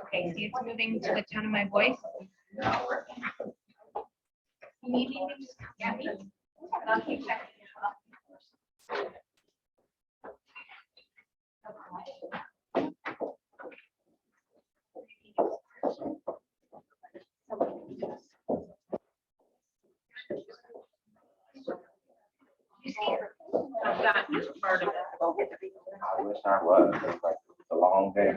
Okay, see, it's moving to the tone of my voice. You need me to just get me? I'll keep checking. You see her? I've gotten this part of it. I wish I was. It's like it's a long day.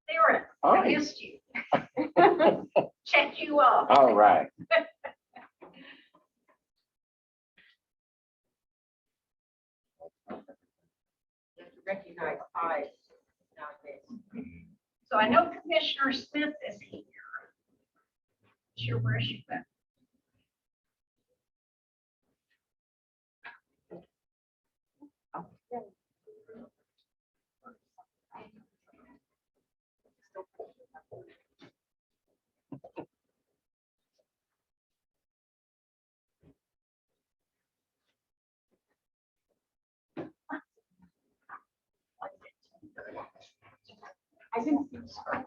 Sarah, All I right. missed you. Check you off. All right. Recognize eyes nowadays. So I know Commissioner Smith is here. Sure, where she went. I didn't see her.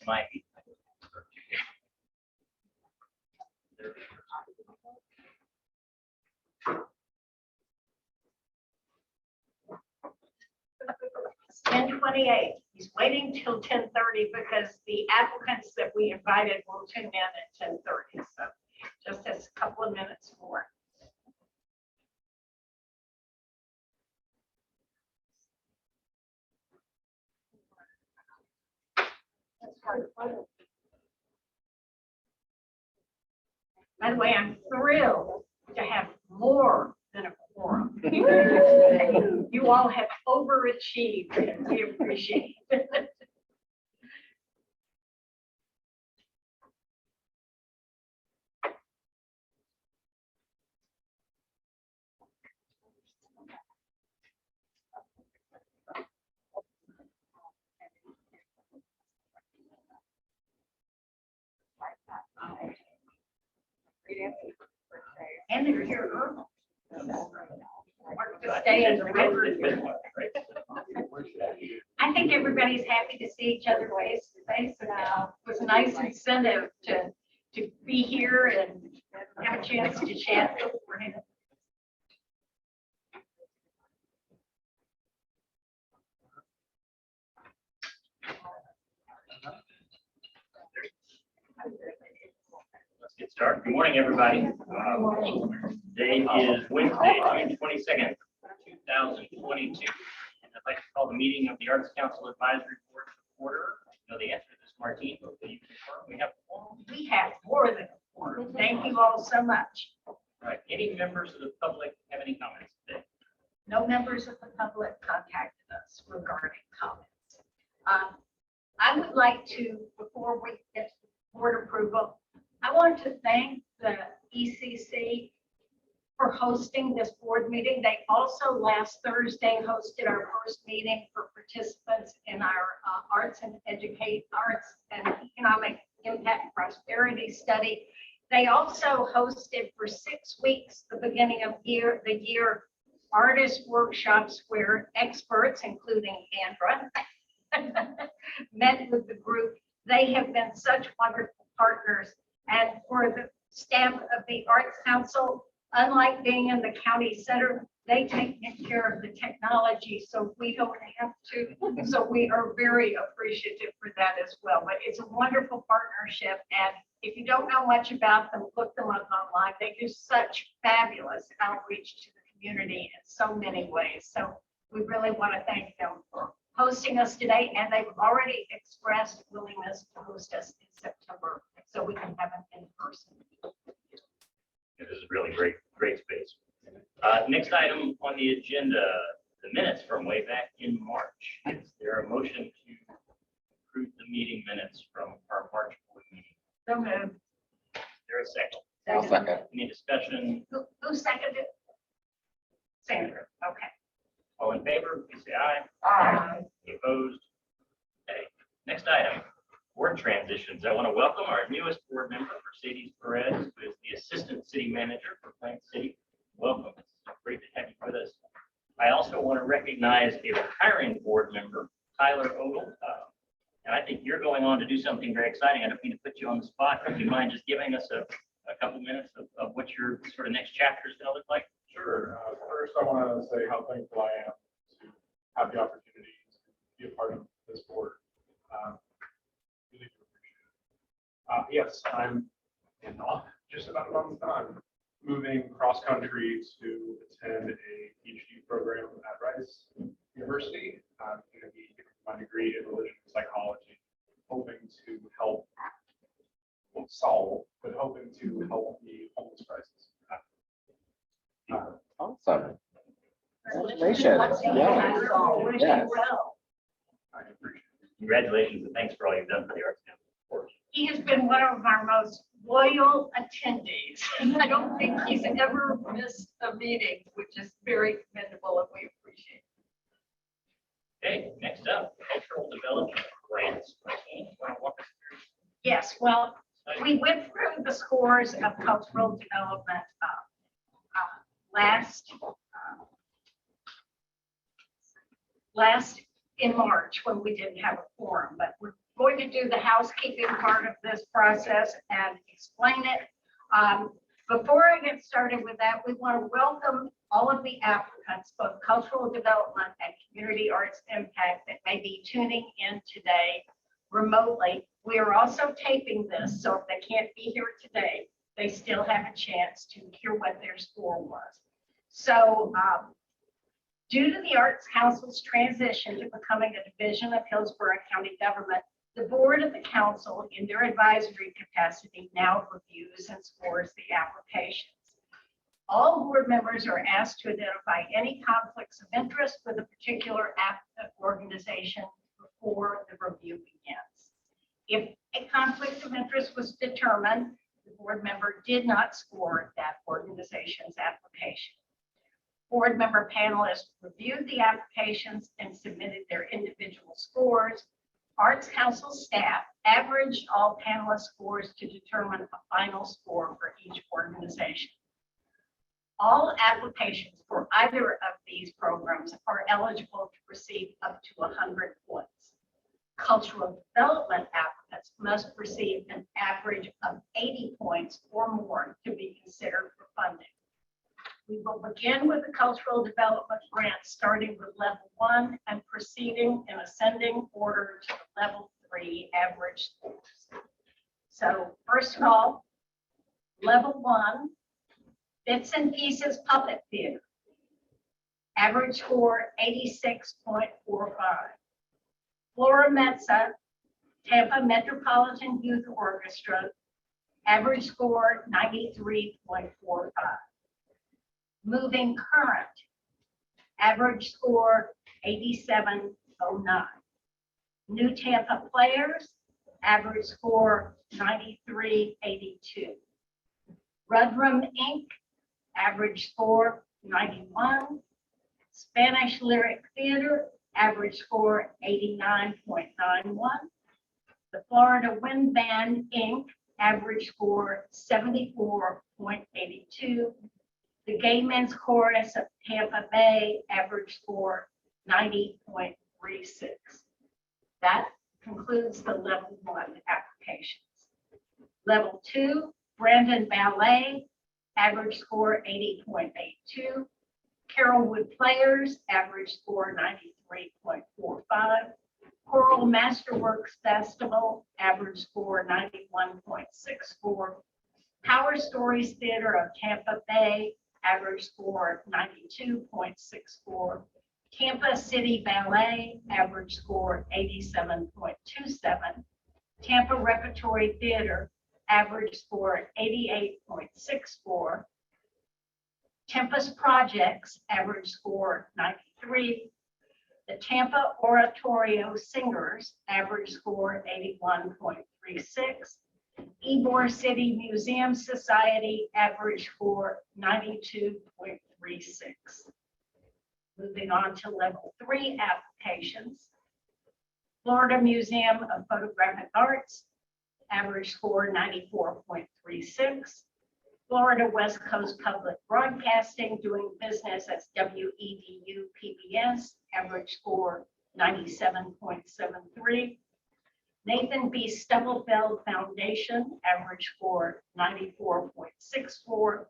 Might be. It's 10:28. He's waiting till 10:30 because the applicants that we invited will tune in at 10:30. So just a couple of minutes more. By the way, I'm thrilled to have more than a quorum. You all have overachieved, and we appreciate it. And they're here early. Mark to stay in the river. I think everybody's happy to see each other face to face, and it was a nice incentive to be here and have a chance to chat beforehand. Let's get started. Good morning, everybody. Today is Wednesday, June 22nd, 2022. And I'd like to call the meeting of the Arts Council Advisory Board to order. I know the answer to this, Martine, but will you confirm we have a quorum? We have more than a quorum. Thank you all so much. All right. Any members of the public have any comments today? No members of the public contacted us regarding comments. I would like to, before we get to board approval, I want to thank the ECC for hosting this board meeting. They also last Thursday hosted our first meeting for participants in our arts and economic impact prosperity study. They also hosted for 6 weeks, the beginning of the year, artist workshops where experts, including Andra, met with the group. They have been such wonderful partners. And for the staff of the Arts Council, unlike being in the county center, they take care of the technology, so we don't have to. So we are very appreciative for that as well. But it's a wonderful partnership, and if you don't know much about them, look them up online. They do such fabulous outreach to the community in so many ways. So we really want to thank them for hosting us today, and they've already expressed willingness to host us in September, so we can have it in person. This is really great, great space. Next item on the agenda, the minutes from way back in March. Is there a motion to approve the meeting minutes from our March board meeting? So moved. Is there a second? I'll second. Any discussion? Who seconded? Sandra, okay. All in favor, please say aye. Aye. Any opposed? Okay. Next item, board transitions. I want to welcome our newest board member, Mercedes Perez, who is the Assistant City Manager for Plant City. Welcome. It's great to have you with us. I also want to recognize a retiring board member, Tyler Ogle. And I think you're going on to do something very exciting. I don't mean to put you on the spot. Would you mind just giving us a couple minutes of what your sort of next chapter is going to look like? Sure. First, I want to say how thankful I am to have the opportunity to be a part of this board. Really do appreciate it. Yes, I'm in just about a month's time moving cross country to attend a PhD program at Rice University. I'm going to be getting my degree in religion and psychology, hoping to help, won't solve, but hoping to help the homeless crisis. Awesome. Congratulations. Yeah. Wish Yes. you well. I appreciate it. Congratulations and thanks for all you've done for the Arts Council. He has been one of our most loyal attendees. I don't think he's ever missed a meeting, which is very commendable, and we appreciate it. Okay, next up, cultural development grants. Christine, you want to walk us through? Yes, well, we went through the scores of cultural development last in March when we didn't have a forum, but we're going to do the housekeeping part of this process and explain it. Before I get started with that, we want to welcome all of the applicants, both cultural development and community arts impact, that may be tuning in today remotely. We are also taping this, so if they can't be here today, they still have a chance to hear what their score was. So due to the Arts Council's transition to becoming a division of Hillsborough County government, the board of the council, in their advisory capacity, now reviews and scores the applications. All board members are asked to identify any conflicts of interest with a particular organization before the review begins. If a conflict of interest was determined, the board member did not score that organization's application. Board member panelists reviewed the applications and submitted their individual scores. Arts Council staff averaged all panelist scores to determine a final score for each organization. All applications for either of these programs are eligible to receive up to 100 points. Cultural development applicants must receive an average of 80 points or more to be considered for funding. We will begin with the cultural development grant, starting with level 1 and proceeding in ascending order to the level 3 average scores. So first of all, level 1, Bits and Pieces Puppet Theater. Average score 86.45. Flora Mezza, Tampa Metropolitan Youth Orchestra. Average score 93.45. Moving Current, average score 87.09. New Tampa Players, average score 93.82. Rudrum Inc., average score 91. Spanish Lyric Theater, average score 89.91. The Florida Wind Band Inc., average score 74.82. The Gay Men's Chorus of Tampa Bay, average score 90.36. That concludes the level 1 applications. Level 2, Brandon Ballet, average score 80.82. Carrollwood Players, average score 93.45. Choral Masterworks Festival, average score 91.64. Power Stories Theater of Tampa Bay, average score 92.64. Tampa City Ballet, average score 87.27. Tampa Repertory Theater, average score 88.64. Tempest Projects, average score 93. The Tampa Oratorio Singers, average score 81.36. Ybor City Museum Society, average score 92.36. Moving on to level 3 applications. Florida Museum of Photographic Arts, average score 94.36. Florida West Coast Public Broadcasting, doing business as WEDU PBS, average score 97.73. Nathan B. Stubblefield Foundation, average score 94.64.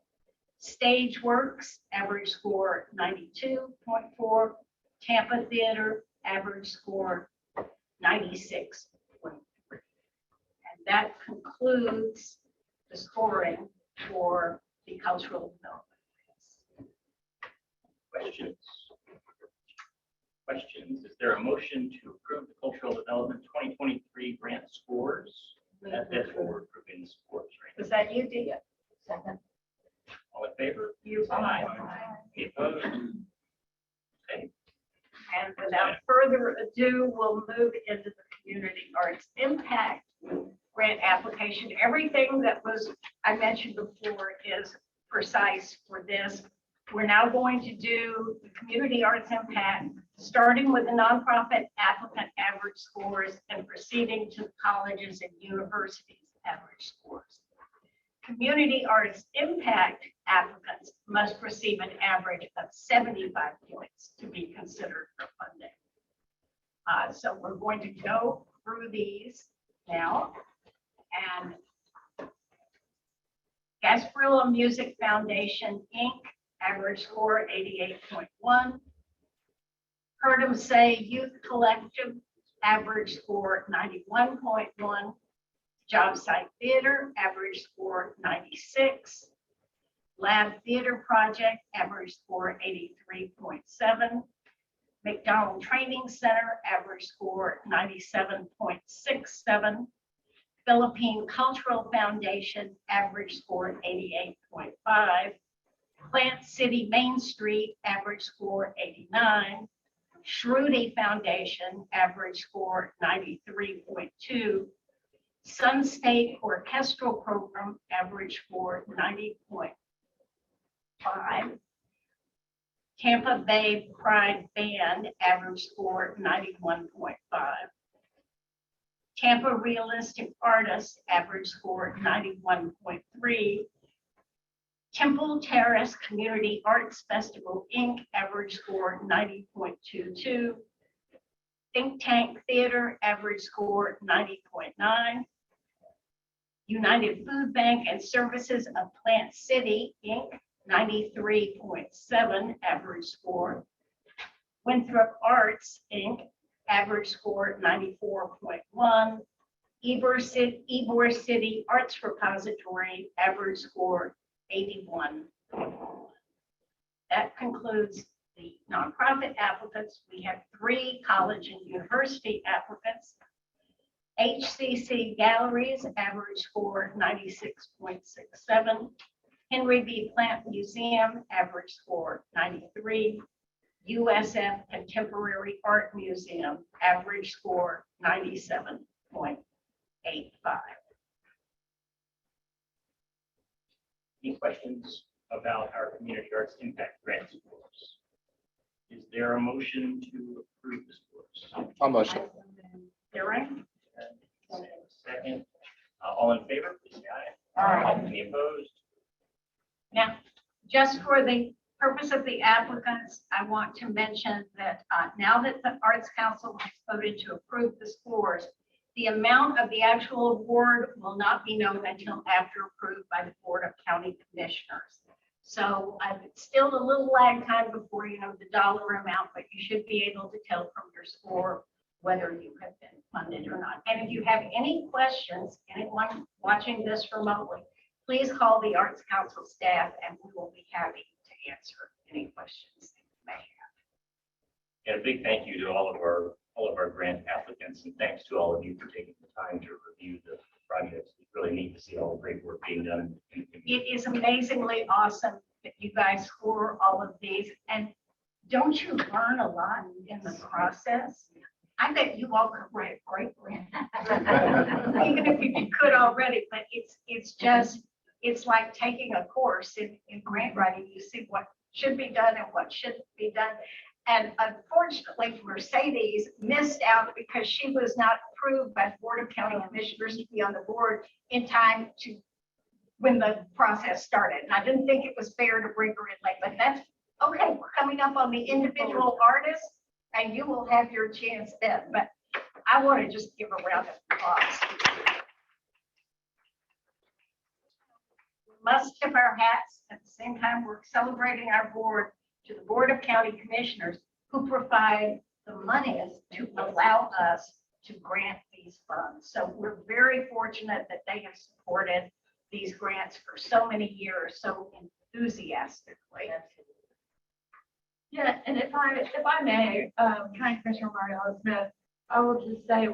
Stageworks, average score 92.4. Tampa Theater, average score 96.3. And that concludes the scoring for the cultural development. Questions? Questions? Is there a motion to approve the cultural development 2023 grant scores? That's what we're approving the scores, right? Was that you, Dia? Second. All in favor? You. Aye. Any opposed? Okay. And without further ado, we'll move into the community arts impact grant application. Everything that was, I mentioned before, is precise for this. We're now going to do the community arts impact, starting with the nonprofit applicant average scores and proceeding to colleges and universities average scores. Community arts impact applicants must receive an average of 75 points to be considered for funding. So we're going to go through these now. And Gasparilla Music Foundation, Inc., average score 88.1. Heard 'em Say Youth Collective, average score 91.1. Job Site Theater, average score 96. Lab Theater Project, average score 83.7. McDonald Training Center, average score 97.67. Philippine Cultural Foundation, average score 88.5. Plant City Main Street, average score 89. Shruti Foundation, average score 93.2. Sun State Orchestral Program, average score 90.5. Tampa Bay Pride Band, average score 91.5. Tampa Realistic Artists, average score 91.3. Temple Terrace Community Arts Festival, Inc., average score 90.22. Think Tank Theater, average score 90.9. United Food Bank and Services of Plant City, Inc., 93.7 average score. Winthrop Arts, Inc., average score 94.1. Ybor City Arts Repository, average score 81. That concludes the nonprofit applicants. We have 3 college and university applicants. HCC Galleries, average score 96.67. Henry B. Plant Museum, average score 93. USF Contemporary Art Museum, average score 97.85. Any questions about our community arts impact grant scores? Is there a motion to approve the scores? I'll motion. Darren? Second. All in favor, please say aye. Aye. Any opposed? Now, just for the purpose of the applicants, I want to mention that now that the Arts Council has voted to approve the scores, The amount of the actual award will not be known until after approved by the Board of County Commissioners. So it's still a little lag time before you know the dollar amount, but you should be able to tell from your score whether you have been funded or not. And if you have any questions, anyone watching this remotely, please call the Arts Council staff and we will be happy to answer any questions that you may have. And a big thank you to all of our grant applicants, and thanks to all of you for taking the time to review the projects. It's really neat to see all the great work being done. It is amazingly awesome that you guys score all of these. And don't you learn a lot in the process? I bet you all could write a great grant. Even if you could already, but it's like taking a course in grant writing. You see what should be done and what shouldn't be done. And unfortunately, Mercedes missed out because she was not approved by the Board of County Commissioners to be on the board in time to when the process started. And I didn't think it was fair to bring her in late, but that's okay. We're coming up on the individual artists and you will have your chance then. But I want to just give a round of applause. We must tip our hats. At the same time, we're celebrating our board to the Board of County Commissioners who provide the monies to allow us to grant these funds. So we're very fortunate that they have supported these grants for so many years, so enthusiastically. Yeah, and if I may, County Commissioner Mariella Smith, I will just say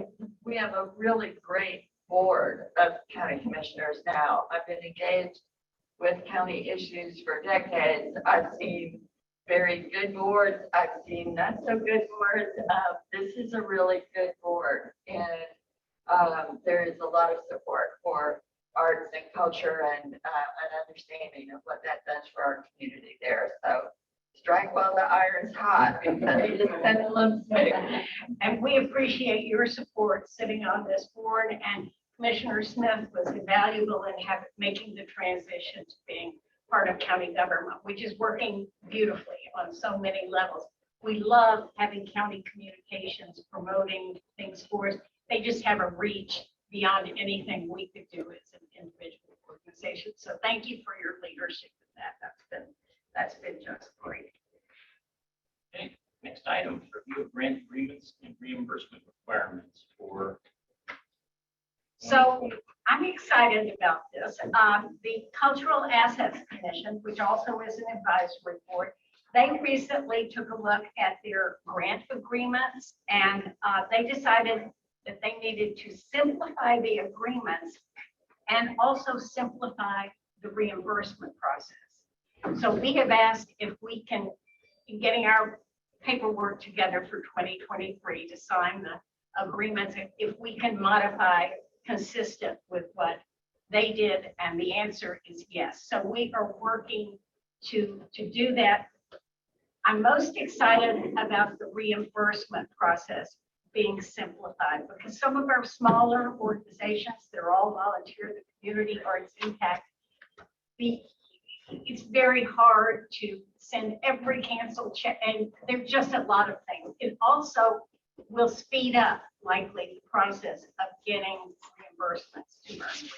we have a really great board of county commissioners now. I've been engaged with county issues for decades. I've seen very good boards. I've seen not so good boards. This is a really good board, and there is a lot of support for arts and culture and an understanding of what that does for our community there. So strike while the iron's hot because it is pendulum swing. And we appreciate your support sitting on this board, and Commissioner Smith was invaluable in making the transition to being part of county government, which is working beautifully on so many levels. We love having county communications promoting things for us. They just have a reach beyond anything we could do as an individual organization. So thank you for your leadership in that. That's been just great. Okay, next item, review of grant agreements and reimbursement requirements for. So I'm excited about this. The Cultural Assets Commission, which also is an advisory board, they recently took a look at their grant agreements, and they decided that they needed to simplify the agreements and also simplify the reimbursement process. So we have asked if we can, in getting our paperwork together for 2023 to sign the agreements, if we can modify consistent with what they did, and the answer is yes. So we are working to do that. I'm most excited about the reimbursement process being simplified because some of our smaller organizations, they're all volunteer, the community arts impact. It's very hard to send every canceled check, and there's just a lot of things. It also will speed up likely the process of getting reimbursements to earn.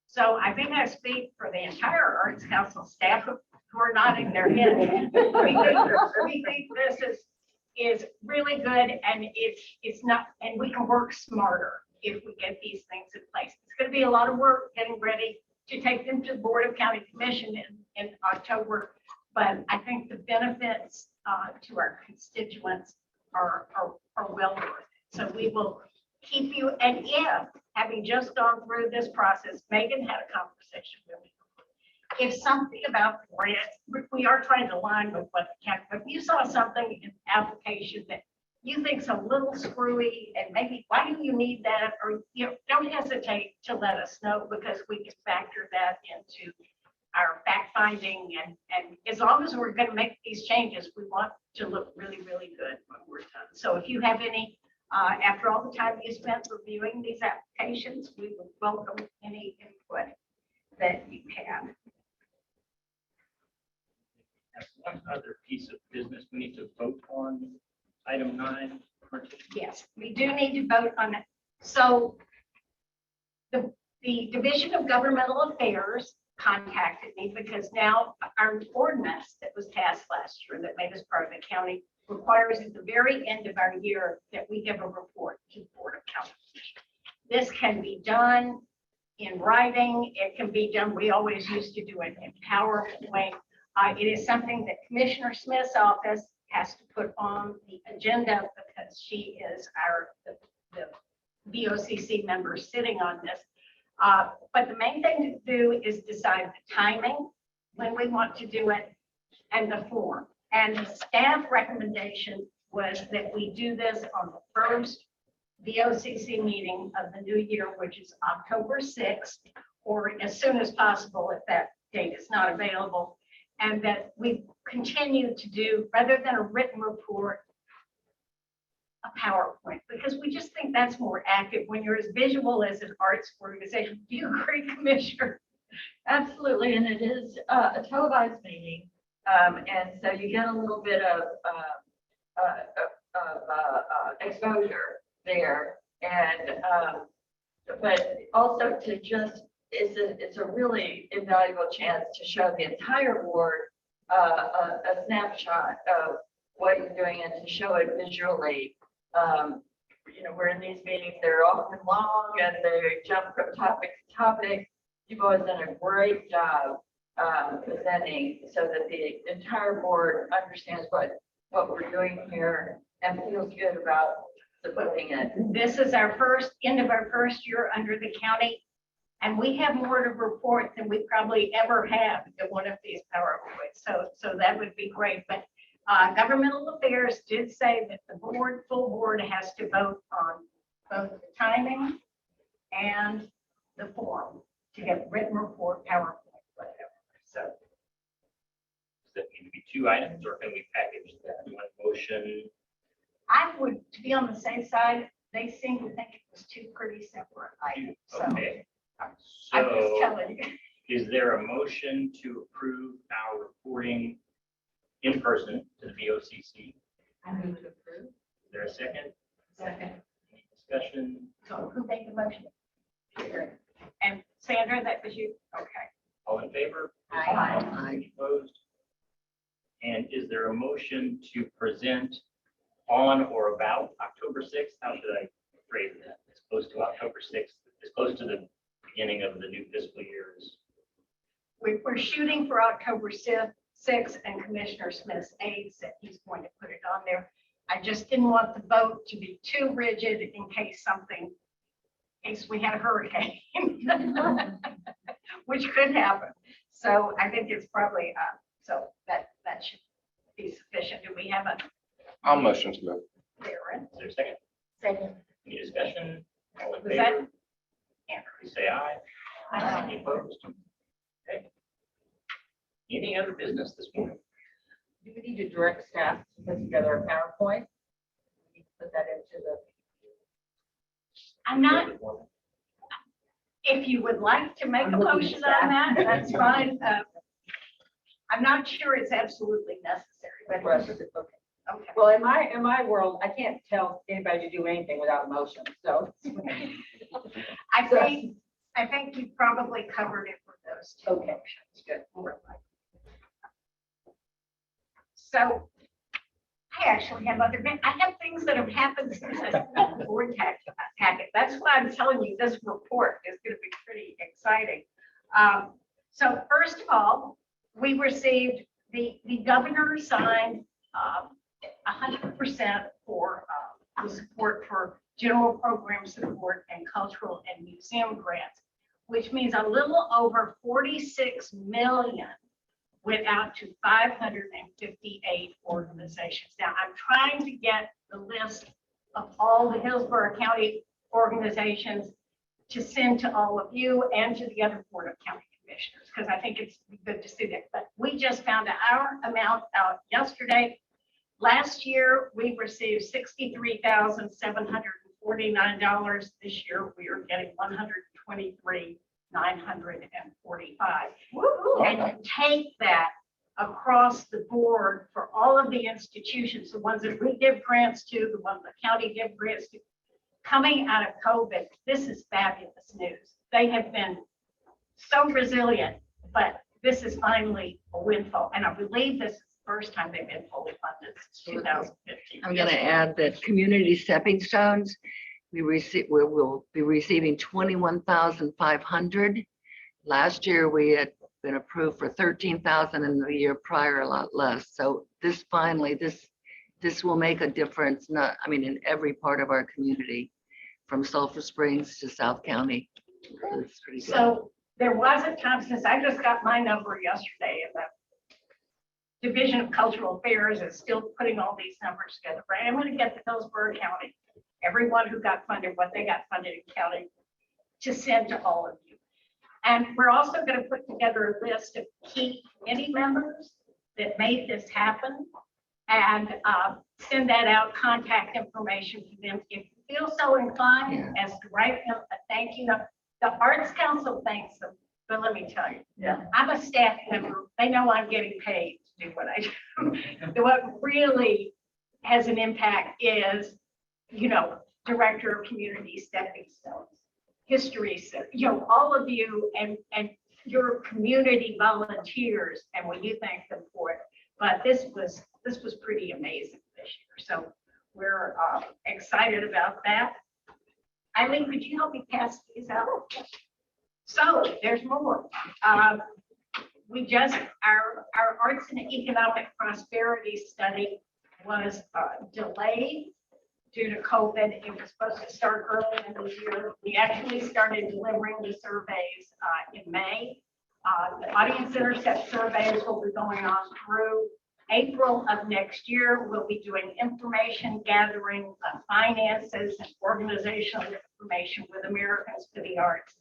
So I think I speak for the entire Arts Council staff who are nodding their heads. We think this is really good, and it's not, and we can work smarter if we get these things in place. It's going to be a lot of work getting ready to take them to the Board of County Commission in October, but I think the benefits to our constituents are well worth it. So we will keep you, and if, having just gone through this process, Megan had a conversation with me. If something about the grant, we are trying to align with what the county, but if you saw something in the application that you think's a little screwy and maybe why do you need that, or don't hesitate to let us know, because we can factor that into our fact finding, and as long as we're going to make these changes, we want to look really, really good when we're done. So if you have any, after all the time you spent reviewing these applications, we would welcome any input that you have. That's one other piece of business we need to vote on, item 9. Yes, we do need to vote on So the Division of Governmental Affairs contacted me because now our ordinance that was passed last year that made us part of the county requires at the very end of our year that we give a report to the Board of County Commissioners. This can be done in writing. It can be done, we always used to do it in PowerPoint. It is something that Commissioner Smith's office has to put on the agenda because she is the VOCC member sitting on this. But the main thing to do is decide the timing, when we want to do it, and the form. And the staff recommendation was that we do this on the first VOCC meeting of the new year, which is October 6th, or as soon as possible if that date is not available. And that we continue to do, rather than a written report, a PowerPoint, because we just think that's more active when you're as visual as an arts organization. Do you agree, Commissioner? Absolutely, and it is a televised meeting, and so you get a little bit of exposure there, and but also to just it's a really invaluable chance to show the entire board a snapshot of what you're doing and to show it visually. You know, we're in these meetings, they're often long and they jump from topic to topic. You've always done a great job presenting so that the entire board understands what we're doing here and feels good about supporting it. This is our end of our first year under the county, and we have more to report than we probably ever have at one of these PowerPoints. So that would be great. But Governmental Affairs did say that the full board has to vote on both the timing and the form to get written report, PowerPoint, whatever. So Does that need to be two items or can we package that in one motion? I would, to be on the safe side, they seem to think it was two pretty separate items. So Okay. I'm just So telling you. is there a motion to approve our reporting in person to the VOCC? I move to approve. Is there a second? Second. Any discussion? So who made the motion? And Sandra, that was you? Okay. All in favor? Aye. Any opposed? And is there a motion to present on or about October 6th? How should I phrase that? As close to October 6th, as close to the beginning of the new fiscal year as We're shooting for October 6th, and Commissioner Smith's aide said he's going to put it on there. I just didn't want the vote to be too rigid in case we had a hurricane, which could happen. So I think it's probably, so that should be sufficient. Do we have a I'll motion to move. Darren? Is there a second? Second. Any discussion? All in Was that- favor? Please say aye. Any opposed? Okay. Any other business this morning? Do we need to direct staff to put together a PowerPoint? We need to put that into the. I'm not, if you would like to make a motion on that, that's fine. I'm not sure it's absolutely necessary, but okay. Well, in my world, I can't tell anybody to do anything without a motion, so. I think you probably covered it for those two. Okay, good. So I actually have I have things that have happened since I got the board packet. That's why I'm telling you this report is going to be pretty exciting. So first of all, we received the governor signed 100% for the support for general program support and cultural and museum grants, which means a little over 46 million went out to 558 organizations. Now, I'm trying to get the list of all the Hillsborough County organizations to send to all of you and to the other Board of County Commissioners, because I think it's good to see that. But we just found our amount out yesterday. Last year, we received $63,749. This year, we are getting $123,945. And you take that across the board for all of the institutions, the ones that we give grants to, the ones the county give grants to, coming out of COVID, this is fabulous news. They have been so resilient, but this is finally a windfall. And I believe this is the first time they've been fully funded since 2015. I'm gonna add that community stepping stones, we will be receiving 21,500. Last year, we had been approved for 13,000 and the year prior, a lot less. So this finally, this will make a difference, in every part of our community, from Sulphur Springs to South County. It's pretty good. So there was a time, since I just got my number yesterday, and the Division of Cultural Affairs is still putting all these numbers together. But I'm going to get the Hillsborough County, everyone who got funded, what they got funded in county, to send to all of you. And we're also going to put together a list of key committee members that made this happen, and send that out, contact information for them. If you feel so inclined as to write them a thank you note. The Arts Council thanks them, but let me tell you, I'm a staff member. They know I'm getting paid to do what I do. What really has an impact is, Director of Community Stepping Stones, History, all of you and your community volunteers, and when you thank them for it. But this was pretty amazing this year. So we're excited about that. Eileen, could you help me pass these out? So there's more. Our Arts and Economic Prosperity Study was delayed due to COVID. It was supposed to start early in the year. We actually started delivering the surveys in May. The audience intercept surveys will be going on through April of next year. We'll be doing information gathering, finances, and organizational information with Americans for the Arts.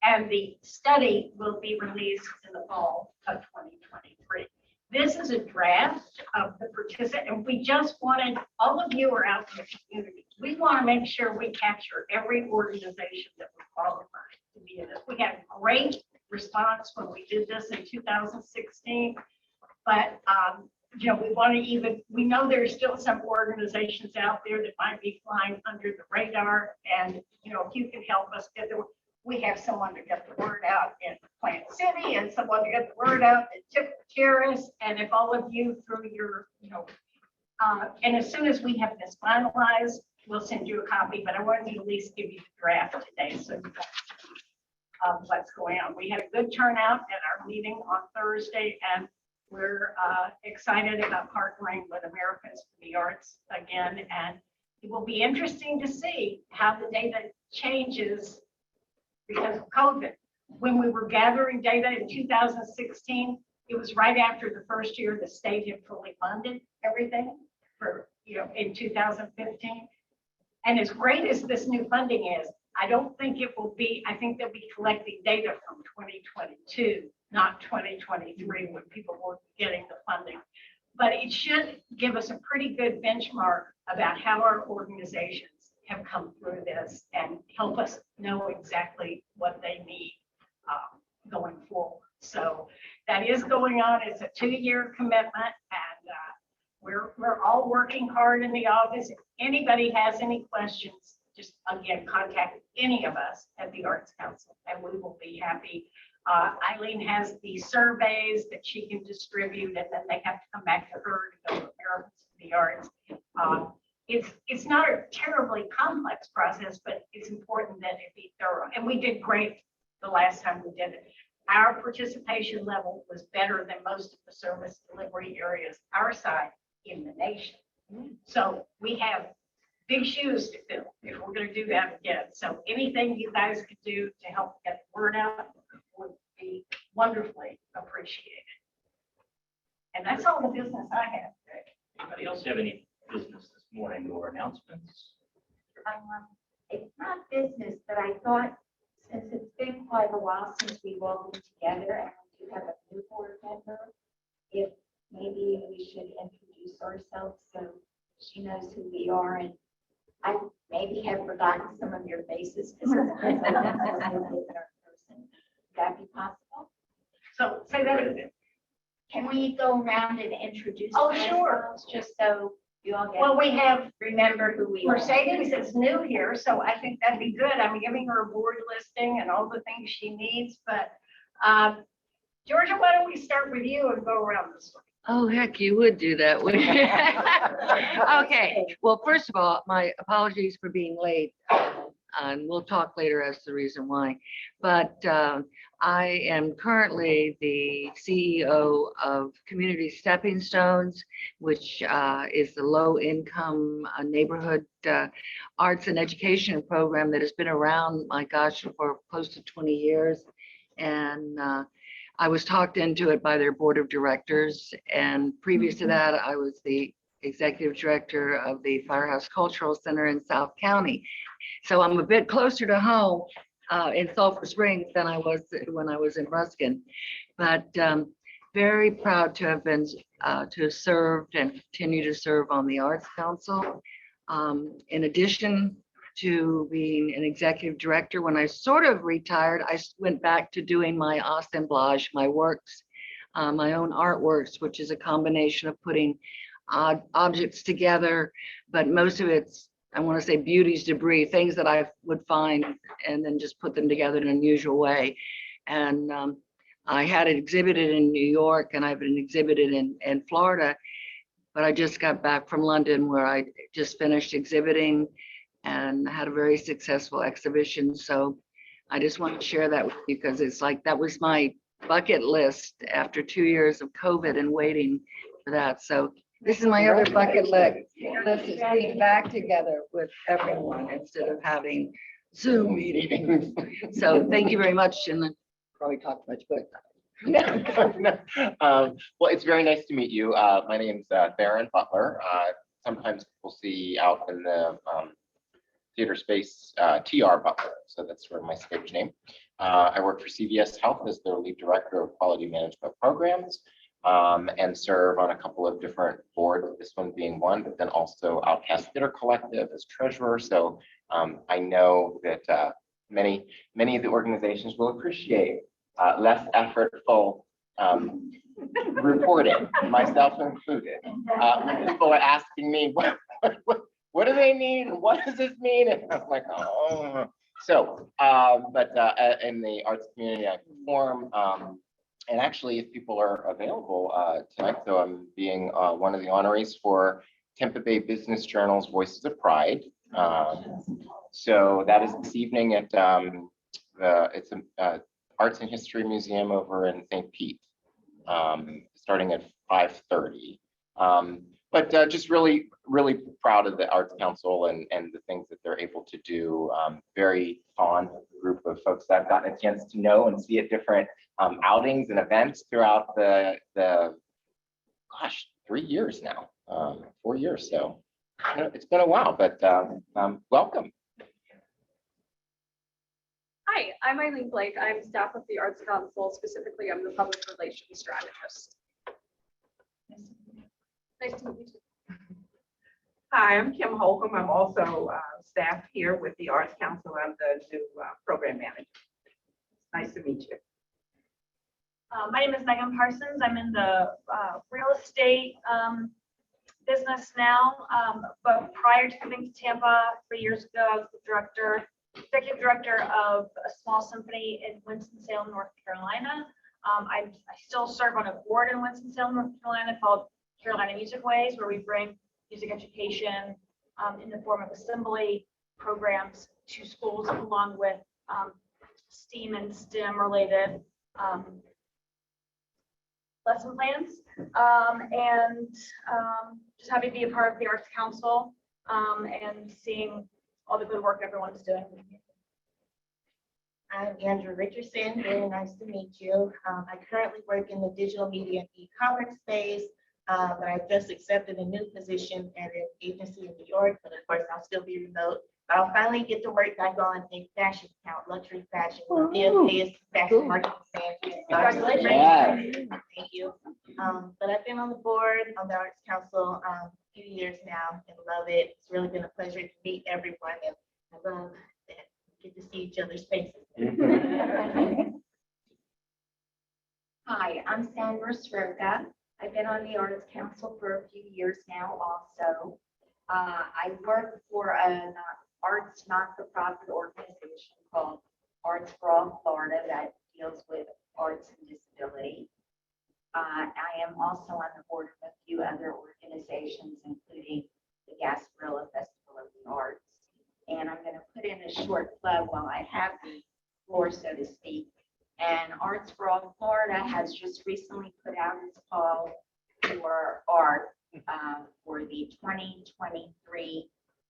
And the study will be released in the fall of 2023. This is a draft of the participant, and we just wanted, all of you are out in the community. We want to make sure we capture every organization that was qualified to be in this. We had great response when we did this in 2016, but we know there's still some organizations out there that might be flying under the radar, and if you can help us get there. We have someone to get the word out in Plant City and someone to get the word out in Terrace. And if all of you through your, and as soon as we have this finalized, we'll send you a copy, but I wanted to at least give you the draft today so you know what's going on. We had a good turnout at our meeting on Thursday, and we're excited about partnering with Americans for the Arts again. And it will be interesting to see how the data changes because of COVID. When we were gathering data in 2016, it was right after the first year the state had fully funded everything for, in 2015. And as great as this new funding is, I don't think it will be, I think they'll be collecting data from 2022, not 2023 when people were getting the funding. But it should give us a pretty good benchmark about how our organizations have come through this and help us know exactly what they need going forward. So that is going on. It's a 2-year commitment, and we're all working hard in the office. If anybody has any questions, just again, contact any of us at the Arts Council, and we will be happy. Eileen has these surveys that she can distribute, and then they have to come back to her to go to Americans for the Arts. It's not a terribly complex process, but it's important that it be thorough. And we did great the last time we did it. Our participation level was better than most of the service delivery areas our side in the nation. So we have big shoes to fill if we're going to do that again. So anything you guys could do to help get the word out would be wonderfully appreciated. And that's all the business I have today. Anybody else have any business this morning or announcements? It's not business, but I thought since it's been quite a while since we've all been together and we do have a new board member, if maybe we should introduce ourselves so she knows who we are, and I maybe have forgotten some of your faces because I'm not familiar with our person. Would that be possible? So say that again. Can we go around and introduce Oh, sure. ourselves just so You all get. Well, we have Remember who we are. Mercedes is new here, so I think that'd be good. I'm giving her a board listing and all the things she needs, but Georgia, why don't we start with you and go around this way? Oh, heck, you would do that, wouldn't you? Okay, well, first of all, my apologies for being late. And we'll talk later as to the reason why. But I am currently the CEO of Community Stepping Stones, which is the low-income neighborhood arts and education program that has been around, my gosh, for close to 20 years. And I was talked into it by their board of directors. And previous to that, I was the executive director of the Firehouse Cultural Center in South County. So I'm a bit closer to home in Sulphur Springs than I was when I was in Ruskin. But very proud to have been to have served and continue to serve on the Arts Council. In addition to being an executive director, when I sort of retired, I went back to doing my assemblage, my works, my own artworks, which is a combination of putting objects together, but most of it's, I want to say, beauty's debris, things that I would find and then just put them together in an unusual way. And I had it exhibited in New York and I've been exhibited in Florida, but I just got back from London where I just finished exhibiting and had a very successful exhibition. So I just want to share that with you because it's like, that was my bucket list after 2 years of COVID and waiting for that. So this is my other bucket list. This is being back together with everyone instead of having Zoom meetings. So thank you very much. And I probably talked much, but. Well, it's very nice to meet you. My name's Theron Butler. Sometimes people see out in the theater space TR Butler, so that's sort of my stage name. I work for CVS Health as their lead director of quality management programs, and serve on a couple of different boards, this one being one, but then also Outcast Theater Collective as treasurer. So I know that many of the organizations will appreciate less effortful reporting, myself included. When people are asking me, what do they need? What does this mean? And I'm like, oh. So, but in the arts community, I perform. And actually, if people are available tonight, so I'm being one of the honorees for Tampa Bay Business Journal's Voices of Pride. So that is this evening at it's an Arts and History Museum over in St. Pete, starting at 5:30. But just really proud of the Arts Council and the things that they're able to do. Very fond group of folks that I've gotten a chance to know and see at different outings and events throughout the gosh, 3 years now, 4 years. So you know, it's been a while, but welcome. Hi, I'm Eileen Blake. I'm staff of the Arts Council. Specifically, I'm the public relations strategist. Nice to meet you too. Hi, I'm Kim Holcomb. I'm also staff here with the Arts Council. I'm the new program manager. Nice to meet you. My name is Megan Parsons. I'm in the real estate business now, but prior to coming to Tampa 3 years ago, I was the executive director of a small symphony in Winston-Salem, North Carolina. I still serve on a board in Winston-Salem, North Carolina called Carolina Music Ways, where we bring music education in the form of assembly programs to schools along with STEAM and STEM related lesson plans. Just happy to be a part of the Arts Council and seeing all the good work everyone's doing. I'm Andrew Richardson. Very nice to meet you. I currently work in the digital media and e-commerce space, but I just accepted a new position at an agency in New York, but of course I'll still be remote. But I'll finally get to work back on a fashion account, luxury fashion. Is fashion marketing manager. Congratulations. Thank you. But I've been on the board on the Arts Council a few years now and love it. It's really been a pleasure to meet everyone, and I love that we get to see each other's faces. Hi, I'm Sandra Sroka. I've been on the Arts Council for a few years now also. I work for an arts not-for-profit organization called Arts for All Florida that deals with arts and disability. I am also on the board of a few other organizations, including the Gasparilla Festival of the Arts. And I'm going to put in a short plug while I have the floor, so to speak. And Arts for All Florida has just recently put out its call for art for the 2023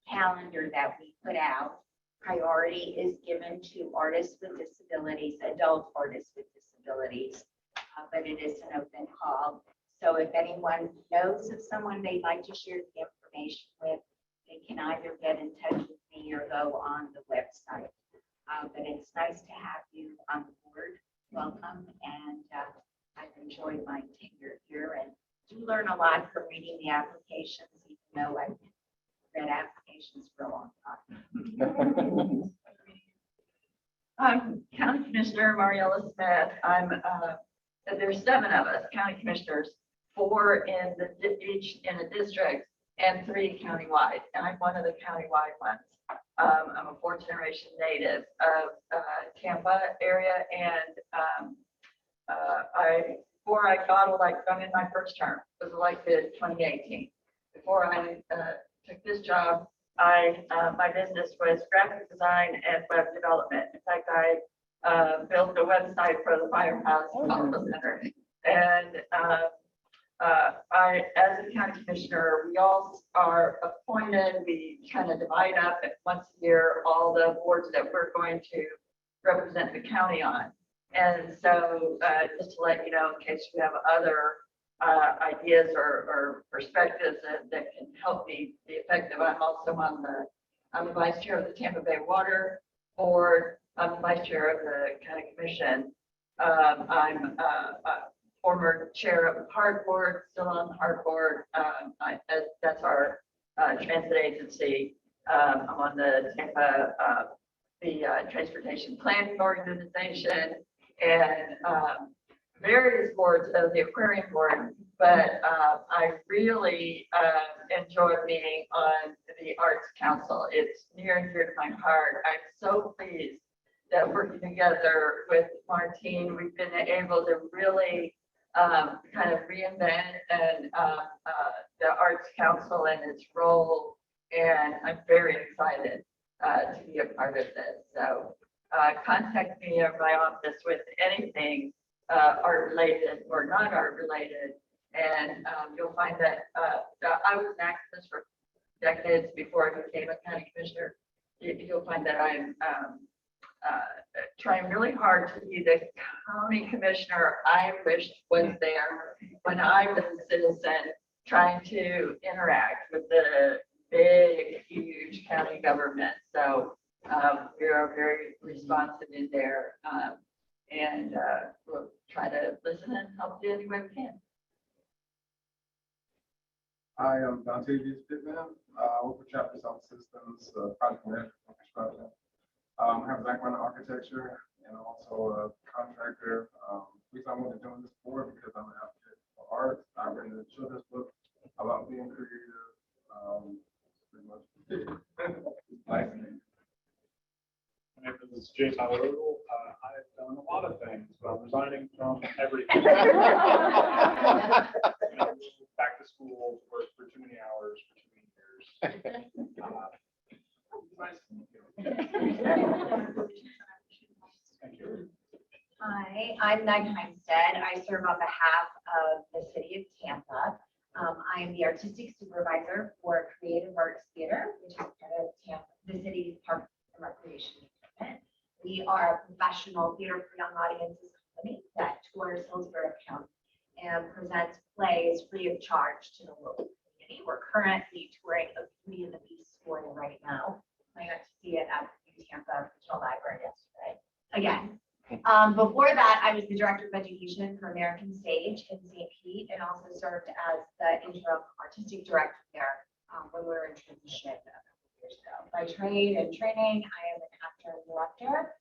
calendar that we put out. Priority is given to artists with disabilities, adult artists with disabilities, but it is an open call. So if anyone knows of someone they'd like to share the information with, they can either get in touch with me or go on the website. But it's nice to have you on board. Welcome, and I've enjoyed my tenure here and do learn a lot from reading the applications, even though I've read applications for a long time. I'm County Commissioner Mariella Smith. There's 7 of us, county commissioners, 4 each in a district and 3 countywide. And I'm one of the countywide ones. I'm a 4th-generation native of Tampa area, and before I got elected, I'm in my first term, was elected 2018. Before I took this job, my business was graphic design and web development. In fact, I built a website for the Firehouse Medical Center. And as a county commissioner, we all are appointed. We kind of divide up at once a year all the boards that we're going to represent the county on. And so just to let you know, in case you have other ideas or perspectives that can help me be effective, I'm also I'm the vice chair of the Tampa Bay Water Board. I'm the vice chair of the county commission. I'm a former chair of the HART board, still on the HART board. That's our transit agency. I'm on the Tampa, the Transportation Planning Organization, and various boards of the Aquarium Board, but I really enjoy being on the Arts Council. It's near and dear to my heart. I'm so pleased that working together with Martine, we've been able to really kind of reinvent and the Arts Council and its role, and I'm very excited to be a part of this. So contact me at my office with anything art related or not art related, and you'll find that I was an activist for decades before I became a county commissioner. You'll find that I'm trying really hard to be the county commissioner I wished was there when I was a citizen, trying to interact with the big, huge county government. So we are very responsive in there, and we'll try to listen and help you any way we can. I am Dante Diaz Pittman. I work for Chapter South Systems, project manager for construction. I have a background in architecture and also a contractor. The reason I wanted to join this board because I'm an advocate for art. I've written a children's book about being creative. Pretty much. Nice. My name is Jay Tyler Ogle. I have done a lot of things, but I'm resigning from everything. Back to school, work for too many hours for too many years. Nice to meet you. Thank you. Hi, I'm Meg Heimstead. I serve on behalf of the city of Tampa. I am the artistic supervisor for Creative Arts Theater, which is part of Tampa, the city's Park and Recreation Department. We are a professional theater for young audiences company that tours Hillsborough County and presents plays free of charge to the local community. We're currently touring a Beauty and the Beast story right now. I got to see it at the Tampa Regional Library yesterday. Again, before that, I was the director of education for American Stage in St. Pete, and also served as the interim artistic director there when we were in transition a couple of years ago. By trade and training, I am an actor and director,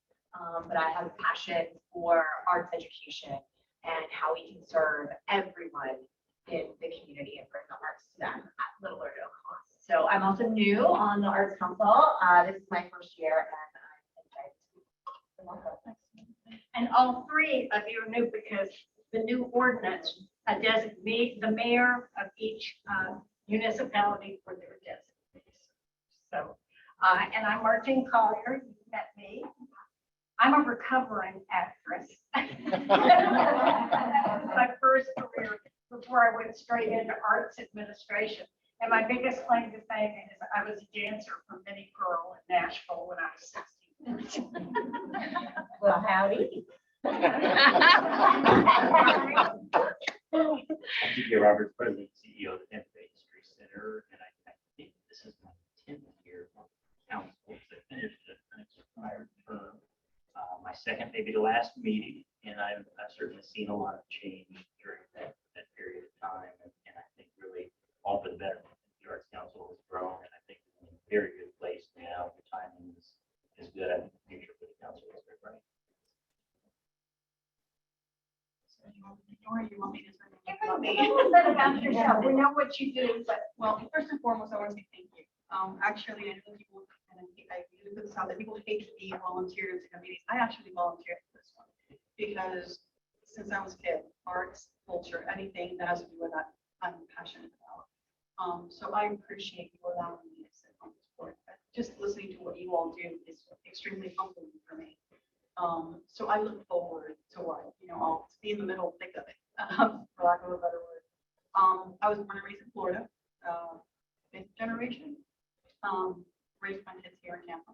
but I have a passion for arts education and how we can serve everyone in the community and bring the arts to them at little or no cost. So So I'm also new on the Arts Council. This is my first year and I'm excited. And all three of you are new because the new ordinance designates the mayor of each municipality for their designates. So, and I'm Martine Collier, you met me. I'm a recovering actress. My first career before I went straight into arts administration. And my biggest claim to fame is I was a dancer for Minnie Pearl in Nashville when I was 16. Well, howdy. TJ Roberts, President, and CEO of the Tampa Bay History Center, and I think this is my 10th year on council. I finished an unexpired term, my second, maybe the last meeting, and I've certainly seen a lot of change during that period of time, and I think really all for the better. The Arts Council has grown, and I think it's in a very good place now. The timing is good. I think the future for the council is very bright. Or you want me to say Give about us me? a little bit about yourself. We know what you do, but Well, first and foremost, I want to say thank you. Actually, I know people, and I usually put this out that people hate to be volunteers in meetings. I actually volunteered for this one because since I was a kid, arts, culture, anything that has to do with that, I'm passionate about. So I appreciate you allowing me to sit on this board. Just listening to what you all do is extremely humbling for me. So I look forward to what, I'll be in the middle, thick of it, for lack of a better word. I was born and raised in Florida, 5th generation. Raised my kids here in Tampa.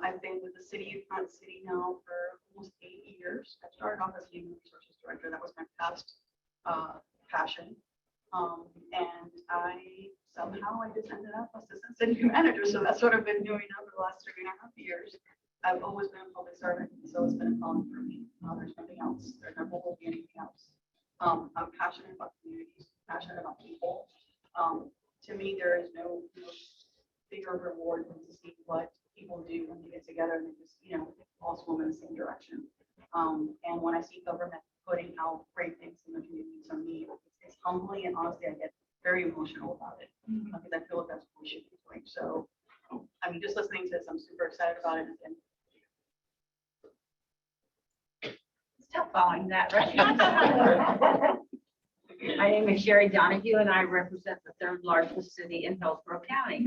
I've been with the city of Front City now for almost 8 years. I started off as human resources director. That was my past passion. And somehow I just ended up assistant city manager. So that's what I've been doing now for the last 3.5 years. I've always been a public servant, so it's been a calling for me. There's nothing else. There never will be anything else. I'm passionate about communities, passionate about people. To me, there is no bigger reward than to see what people do when they get together and they just, all swim in the same direction. And when I see government putting out great things in the community, to me, it's humbling, and honestly, I get very emotional about it because I feel like that's what we should be doing. So, I mean, just listening to this, I'm super excited about it. And It's tough following that, right? My name is Sherry Donahue, and I represent the third largest city in Hillsborough County.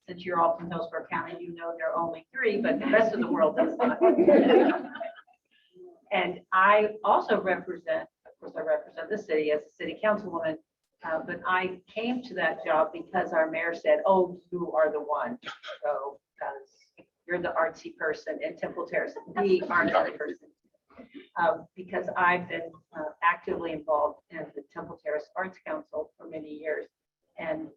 Since you're all from Hillsborough County, you know there are only 3, but the rest of the world does not. And I also represent, of course, I represent the city as a city councilwoman, but I came to that job because our mayor said, "Oh, you are the one." So, because you're the artsy person in Temple Terrace, the artsy person. Because I've been actively involved in the Temple Terrace Arts Council for many years and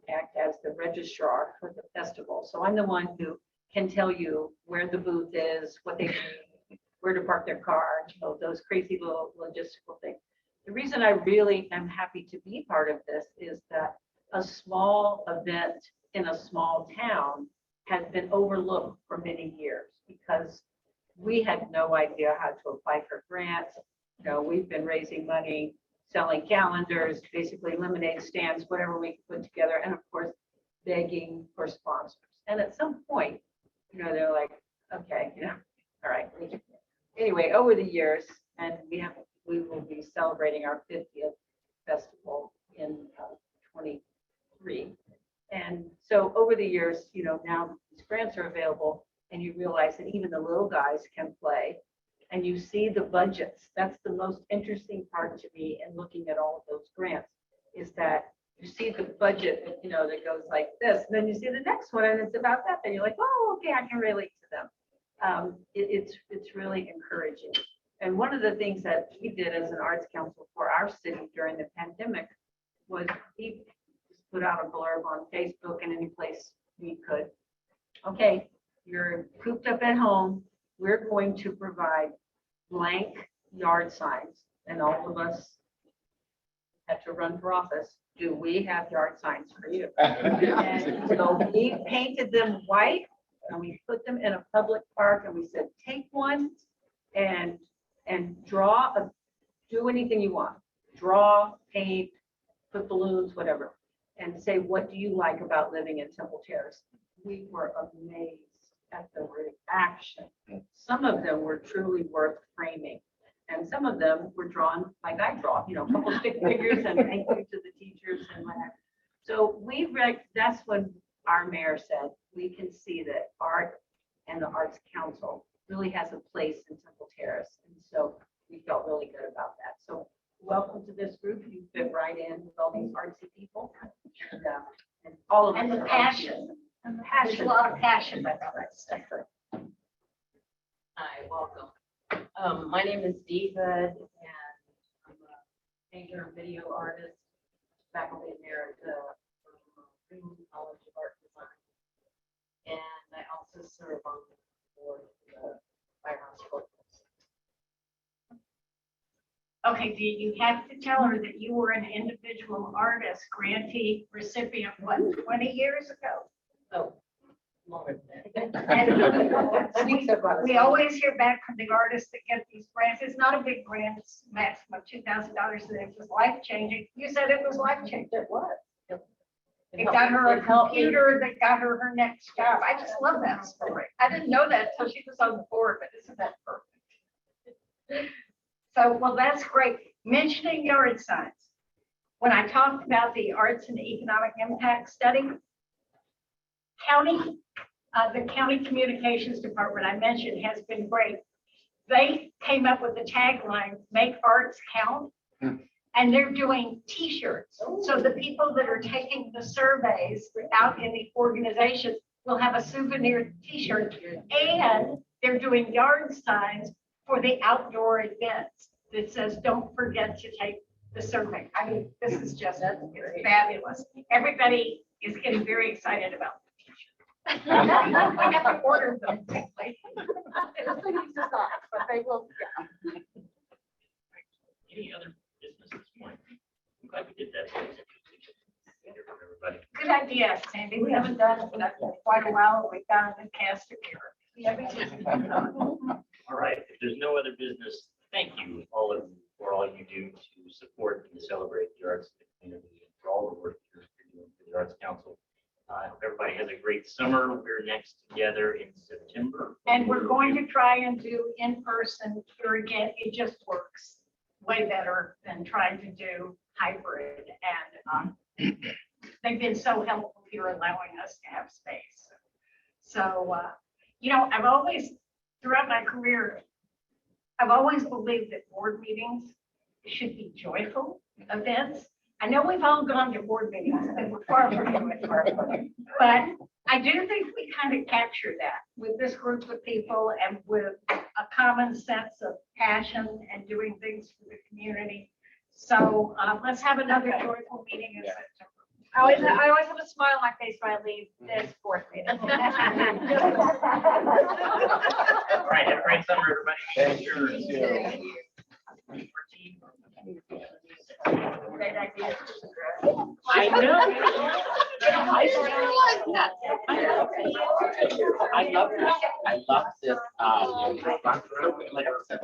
act as the registrar for the festival. So I'm the one who can tell you where the booth is, what they need, where to park their car, those crazy little logistical things. The reason I really am happy to be part of this is that a small event in a small town has been overlooked for many years because we had no idea how to apply for grants. We've been raising money, selling calendars, basically lemonade stands, whatever we could put together, and of course, begging for sponsors. And at some point, they're like, okay, all right. Anyway, over the years, and we will be celebrating our 50th festival in 23. And so over the years, now these grants are available, and you realize that even the little guys can play, and you see the budgets. That's the most interesting part to me in looking at all of those grants, is that you see the budget, that goes like this, and then you see the next one, and it's about that, then you're like, oh, okay, I can relate to them. It's really encouraging. And one of the things that we did as an arts council for our city during the pandemic was we put out a blurb on Facebook and any place we could. Okay, you're cooped up at home. We're going to provide blank yard signs, and all of us had to run for office. Do we have yard signs for you? And so we painted them white, and we put them in a public park, and we said, take one and draw, do anything you want. Draw, paint, put balloons, whatever. and say, what do you like about living in Temple Terrace? We were amazed at the reaction. Some of them were truly worth framing. And some of them were drawn like I draw, you know, a couple stick figures and thank you to the teachers and whatnot. So that's when our mayor said, we can see that art and the Arts Council really has a place in Temple Terrace. And so we felt really good about that. So welcome to this group. You fit right in with all these artsy people. And all of us. And the are passion, and the passion, a lot of passion about that stuff. Hi, welcome. My name is Dee Hood, and I'm a painter and video artist, faculty emeritus from Green College of Art and Design. And I also serve on the board of the Firehouse Sports. Okay, Dee, you have to tell her that you were an individual artist, grantee recipient, what, 20 years ago? Oh, longer than that. And we always hear back from the artists that get these grants. It's not a big grant, it's maximum $2,000, and it was life-changing. You said it was life-changing. It was. It got her a computer that got her her next job. I just love that story. I didn't know that until she was on the board, but isn't that perfect? So, well, that's great. Mentioning yard signs. When I talked about the arts and economic impact study, the county communications department I mentioned has been great. They came up with the tagline, "Make arts count." And they're doing t-shirts. So the people that are taking the surveys out in the organization will have a souvenir t-shirt. And they're doing yard signs for the outdoor events that says, don't forget to take the survey. I mean, this is just it's fabulous. Everybody is getting very excited about the t-shirts. I have to order them quickly. But they will. Any other business this morning? I'm glad we did that. Everybody. Good idea, Sandy. We haven't done it in quite a while. We've got a cast of characters. All right, if there's no other business, thank you all of you for all you do to support and celebrate the arts in the community and for all the work you're doing for the Arts Council. I hope everybody has a great summer. We're next together in September. And we're going to try and do in person here again. It just works way better than trying to do hybrid. And they've been so helpful here allowing us to have space. So, you know, I've always, throughout my career, I've always believed that board meetings should be joyful events. I know we've all gone to board meetings and we're far from it, but I do think we kind of capture that with this group of people and with a common sense of passion and doing things for the community. So let's have another joyful meeting in September. I always have a smile on my face when I leave this board meeting. All right, have a great summer, everybody. Thank you. Great idea. I know. I love this. Like I said.